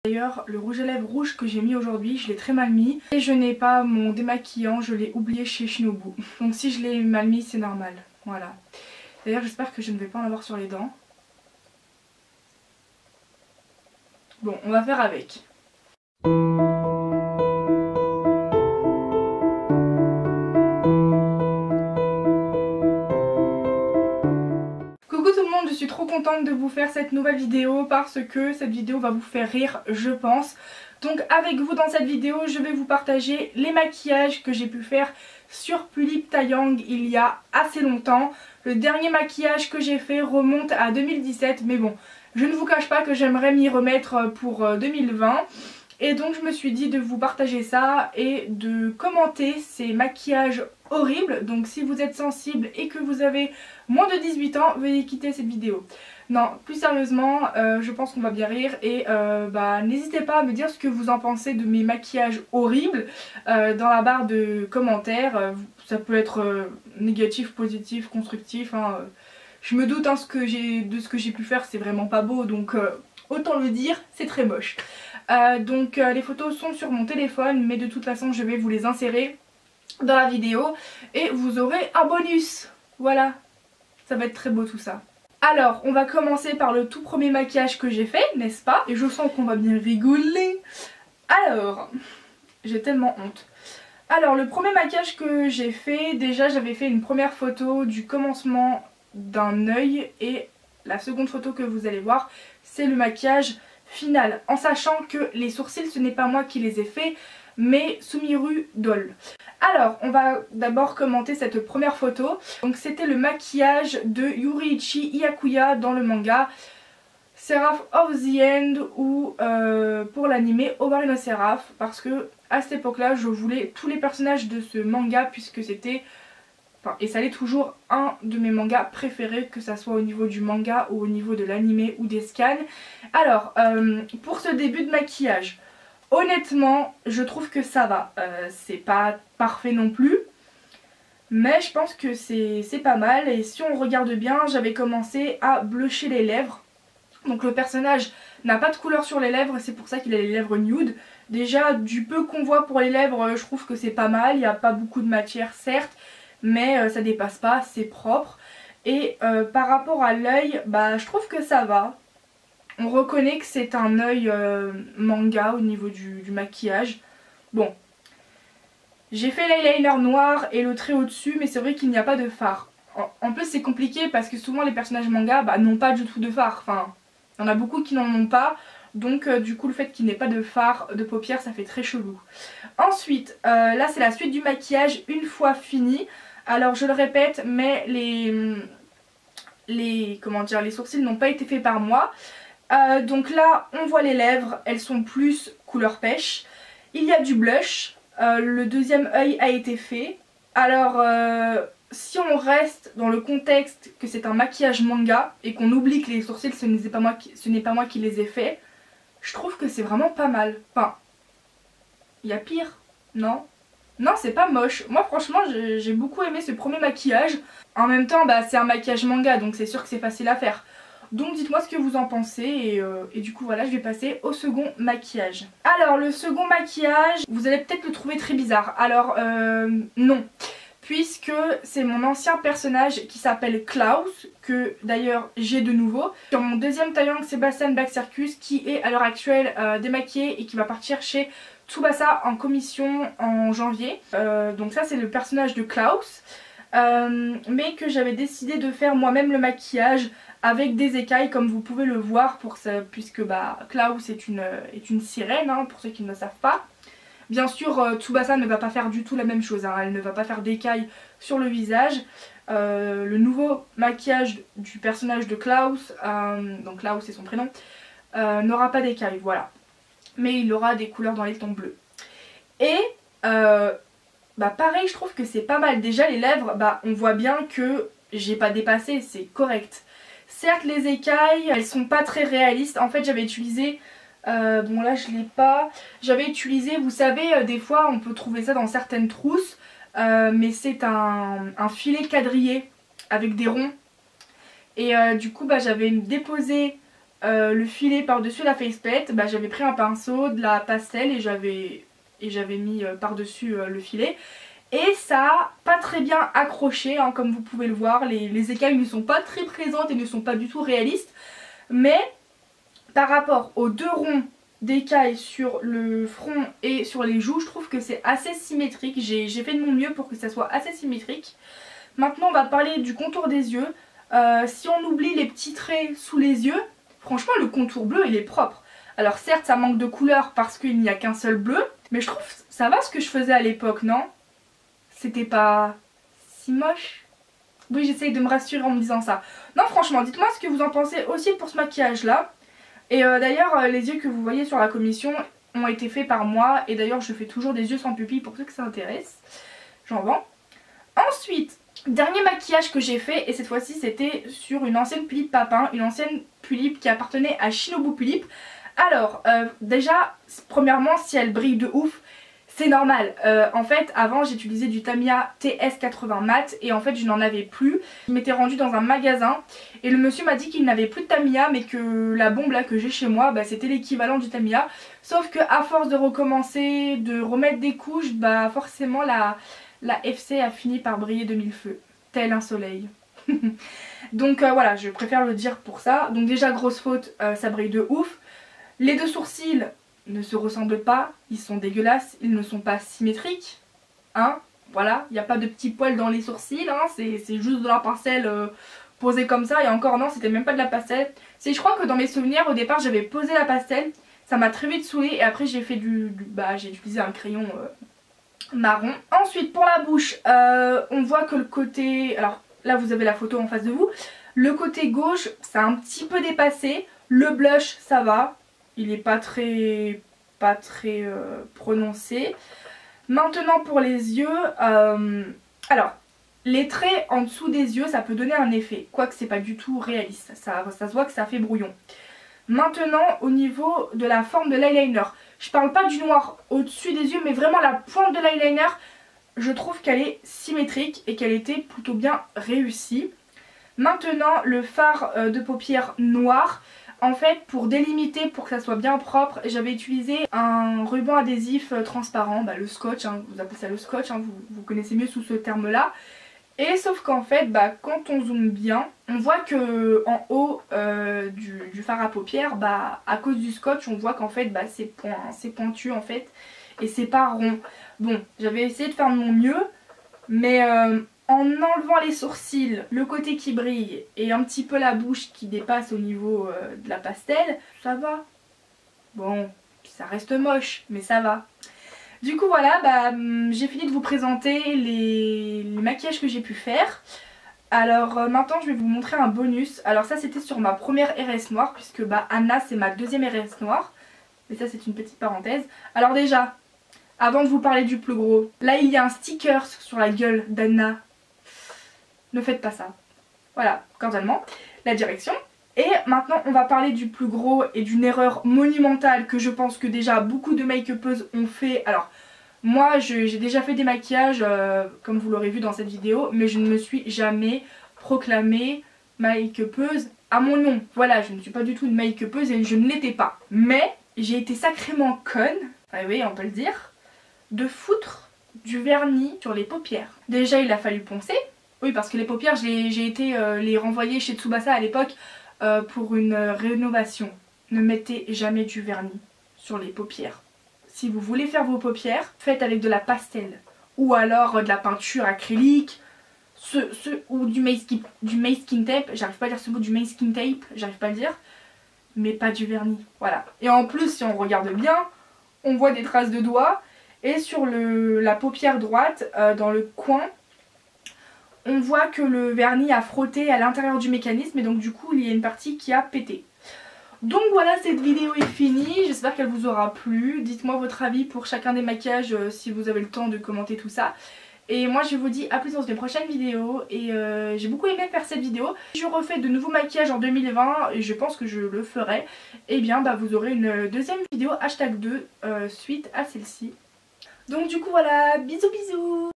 D'ailleurs le rouge à lèvres rouge que j'ai mis aujourd'hui je l'ai très mal mis et je n'ai pas mon démaquillant, je l'ai oublié chez Shinobu. Donc si je l'ai mal mis c'est normal, voilà. D'ailleurs j'espère que je ne vais pas en avoir sur les dents. Bon on va faire avec. Je suis trop contente de vous faire cette nouvelle vidéo parce que cette vidéo va vous faire rire je pense. Donc avec vous dans cette vidéo je vais vous partager les maquillages que j'ai pu faire sur Pulip Taeyang il y a assez longtemps. Le dernier maquillage que j'ai fait remonte à 2017 mais bon je ne vous cache pas que j'aimerais m'y remettre pour 2020. Et donc je me suis dit de vous partager ça et de commenter ces maquillages horribles. Donc si vous êtes sensible et que vous avez moins de 18 ans, veuillez quitter cette vidéo. Non, plus sérieusement, je pense qu'on va bien rire et n'hésitez pas à me dire ce que vous en pensez de mes maquillages horribles dans la barre de commentaires. Ça peut être négatif, positif, constructif. Je me doute de ce que j'ai pu faire, c'est vraiment pas beau donc autant le dire, c'est très moche. Les photos sont sur mon téléphone mais de toute façon je vais vous les insérer dans la vidéo et vous aurez un bonus. Voilà, ça va être très beau tout ça. Alors on va commencer par le tout premier maquillage que j'ai fait, n'est-ce pas? Et je sens qu'on va bien rigoler. Alors, j'ai tellement honte. Alors le premier maquillage que j'ai fait, déjà j'avais fait une première photo du commencement d'un œil et la seconde photo que vous allez voir c'est le maquillage final, en sachant que les sourcils ce n'est pas moi qui les ai fait mais Sumiru Doll. Alors on va d'abord commenter cette première photo. Donc c'était le maquillage de Yuriichi Hyakuya dans le manga Seraph of the End ou pour l'anime Obarino Seraph, parce que à cette époque là je voulais tous les personnages de ce manga puisque c'était et ça l'est toujours un de mes mangas préférés, que ça soit au niveau du manga ou au niveau de l'anime ou des scans. Alors, pour ce début de maquillage, honnêtement, je trouve que ça va. C'est pas parfait non plus, mais je pense que c'est pas mal. Et si on regarde bien, j'avais commencé à blusher les lèvres. Donc le personnage n'a pas de couleur sur les lèvres, c'est pour ça qu'il a les lèvres nude. Déjà, du peu qu'on voit pour les lèvres, je trouve que c'est pas mal. Il n'y a pas beaucoup de matière, certes, mais ça dépasse pas, c'est propre. Et par rapport à l'œil, je trouve que ça va. On reconnaît que c'est un œil manga au niveau du maquillage. Bon, j'ai fait l'eyeliner noir et le trait au-dessus, mais c'est vrai qu'il n'y a pas de fard. En plus c'est compliqué parce que souvent les personnages manga n'ont pas du tout de fard. Enfin, il y en a beaucoup qui n'en ont pas. Donc du coup le fait qu'il n'ait pas de fard de paupières ça fait très chelou. Ensuite, là c'est la suite du maquillage une fois fini. Alors je le répète, mais les sourcils n'ont pas été faits par moi. Donc là on voit les lèvres, elles sont plus couleur pêche. Il y a du blush, le deuxième œil a été fait. Alors si on reste dans le contexte que c'est un maquillage manga et qu'on oublie que les sourcils ce n'est pas moi qui les ai faits, je trouve que c'est vraiment pas mal. Enfin, il y a pire, non ? Non, c'est pas moche. Moi franchement j'ai beaucoup aimé ce premier maquillage. En même temps c'est un maquillage manga donc c'est sûr que c'est facile à faire. Donc dites-moi ce que vous en pensez et du coup voilà, je vais passer au second maquillage. Alors le second maquillage, vous allez peut-être le trouver très bizarre. Alors non, puisque c'est mon ancien personnage qui s'appelle Klaus, que d'ailleurs j'ai de nouveau. Sur mon deuxième Taeyang Sebastian Black Circus qui est à l'heure actuelle démaquillé et qui va partir chez Tsubasa en commission en janvier. Donc ça c'est le personnage de Klaus. Mais que j'avais décidé de faire moi-même le maquillage avec des écailles comme vous pouvez le voir pour ça, puisque Klaus est une sirène pour ceux qui ne le savent pas. Bien sûr Tsubasa ne va pas faire du tout la même chose, elle ne va pas faire d'écailles sur le visage. Le nouveau maquillage du personnage de Klaus, donc Klaus c'est son prénom, n'aura pas d'écailles, voilà. Mais il aura des couleurs dans les tons bleus. Et pareil je trouve que c'est pas mal. Déjà les lèvres, on voit bien que j'ai pas dépassé, c'est correct. Certes les écailles elles sont pas très réalistes. En fait j'avais utilisé, bon là je l'ai pas, j'avais utilisé, vous savez des fois on peut trouver ça dans certaines trousses, mais c'est un filet quadrillé avec des ronds. Et du coup j'avais déposé le filet par-dessus la faceplate, bah, j'avais pris un pinceau, de la pastel et j'avais mis par-dessus le filet. Et ça a pas très bien accroché, hein, comme vous pouvez le voir, les écailles ne sont pas très présentes et ne sont pas du tout réalistes. Mais par rapport aux deux ronds d'écailles sur le front et sur les joues, je trouve que c'est assez symétrique. J'ai fait de mon mieux pour que ça soit assez symétrique. Maintenant on va parler du contour des yeux. Si on oublie les petits traits sous les yeux, franchement le contour bleu il est propre. Alors certes ça manque de couleur parce qu'il n'y a qu'un seul bleu, mais je trouve ça va ce que je faisais à l'époque, non? C'était pas si moche? Oui, j'essaye de me rassurer en me disant ça. Non franchement, dites-moi ce que vous en pensez aussi pour ce maquillage là. Et d'ailleurs les yeux que vous voyez sur la commission ont été faits par moi. Et d'ailleurs je fais toujours des yeux sans pupille pour ceux que ça intéresse. J'en vends. Ensuite, dernier maquillage que j'ai fait, et cette fois-ci c'était sur une ancienne Pulippe Papin. Une ancienne Pulippe qui appartenait à Shinobu Pulippe. Alors déjà, premièrement, si elle brille de ouf, c'est normal. En fait avant j'utilisais du Tamiya TS80 mat et en fait je n'en avais plus. Je m'étais rendue dans un magasin et le monsieur m'a dit qu'il n'avait plus de Tamiya, mais que la bombe là que j'ai chez moi, bah, c'était l'équivalent du Tamiya. Sauf que à force de recommencer, de remettre des couches, bah forcément la FC a fini par briller de mille feux, tel un soleil. Donc voilà, je préfère le dire pour ça. Donc déjà grosse faute, ça brille de ouf. Les deux sourcils ne se ressemblent pas, ils sont dégueulasses, ils ne sont pas symétriques, hein, voilà, il n'y a pas de petits poils dans les sourcils, hein, c'est juste de la pastel posée comme ça, et encore non, c'était même pas de la pastel. Je crois que dans mes souvenirs, au départ j'avais posé la pastel, ça m'a très vite saoulée, et après j'ai fait j'ai utilisé un crayon marron. Ensuite pour la bouche, on voit que le côté, alors là vous avez la photo en face de vous, le côté gauche c'est un petit peu dépassé, le blush ça va. Il n'est pas très prononcé. Maintenant pour les yeux, alors les traits en dessous des yeux ça peut donner un effet, quoique c'est pas du tout réaliste, ça se voit que ça fait brouillon. Maintenant au niveau de la forme de l'eyeliner, je parle pas du noir au-dessus des yeux mais vraiment la pointe de l'eyeliner, je trouve qu'elle est symétrique et qu'elle était plutôt bien réussie. Maintenant le fard de paupières noir. En fait pour délimiter, pour que ça soit bien propre, j'avais utilisé un ruban adhésif transparent, bah, le scotch, hein, vous appelez ça le scotch, hein, vous connaissez mieux sous ce terme là. Et sauf qu'en fait bah, quand on zoome bien, on voit que en haut du fard à paupières, bah, à cause du scotch on voit qu'en fait bah, c'est pointu en fait et c'est pas rond. Bon, j'avais essayé de faire de mon mieux mais en enlevant les sourcils, le côté qui brille et un petit peu la bouche qui dépasse au niveau de la pastel, ça va. Bon, ça reste moche, mais ça va. Du coup voilà, bah, j'ai fini de vous présenter les maquillages que j'ai pu faire. Alors maintenant je vais vous montrer un bonus. Alors ça c'était sur ma première RS noire, puisque bah, Anna c'est ma deuxième RS noire. Mais ça c'est une petite parenthèse. Alors déjà, avant de vous parler du plus gros, là il y a un sticker sur la gueule d'Anna. Ne faites pas ça. Voilà, cordialement, la direction. Et maintenant on va parler du plus gros et d'une erreur monumentale que je pense que déjà beaucoup de make-upeuses ont fait. Alors moi j'ai déjà fait des maquillages comme vous l'aurez vu dans cette vidéo, mais je ne me suis jamais proclamée make-upeuse à mon nom. Voilà, je ne suis pas du tout une make-upeuse et je ne l'étais pas. Mais j'ai été sacrément conne, oui on peut le dire, de foutre du vernis sur les paupières. Déjà il a fallu poncer. Oui parce que les paupières j'ai été les renvoyer chez Tsubasa à l'époque pour une rénovation. Ne mettez jamais du vernis sur les paupières. Si vous voulez faire vos paupières, faites avec de la pastel. Ou alors de la peinture acrylique. Ou du masking tape. J'arrive pas à dire ce mot, du masking tape. J'arrive pas à le dire. Mais pas du vernis. Voilà. Et en plus si on regarde bien, on voit des traces de doigts. Et sur la paupière droite, dans le coin, on voit que le vernis a frotté à l'intérieur du mécanisme et donc du coup il y a une partie qui a pété. Donc voilà, cette vidéo est finie, j'espère qu'elle vous aura plu. Dites-moi votre avis pour chacun des maquillages si vous avez le temps de commenter tout ça. Et moi je vous dis à plus dans une prochaine vidéo et j'ai beaucoup aimé faire cette vidéo. Si je refais de nouveaux maquillages en 2020 et je pense que je le ferai, et bien bah, vous aurez une deuxième vidéo #2 suite à celle-ci. Donc du coup voilà, bisous bisous.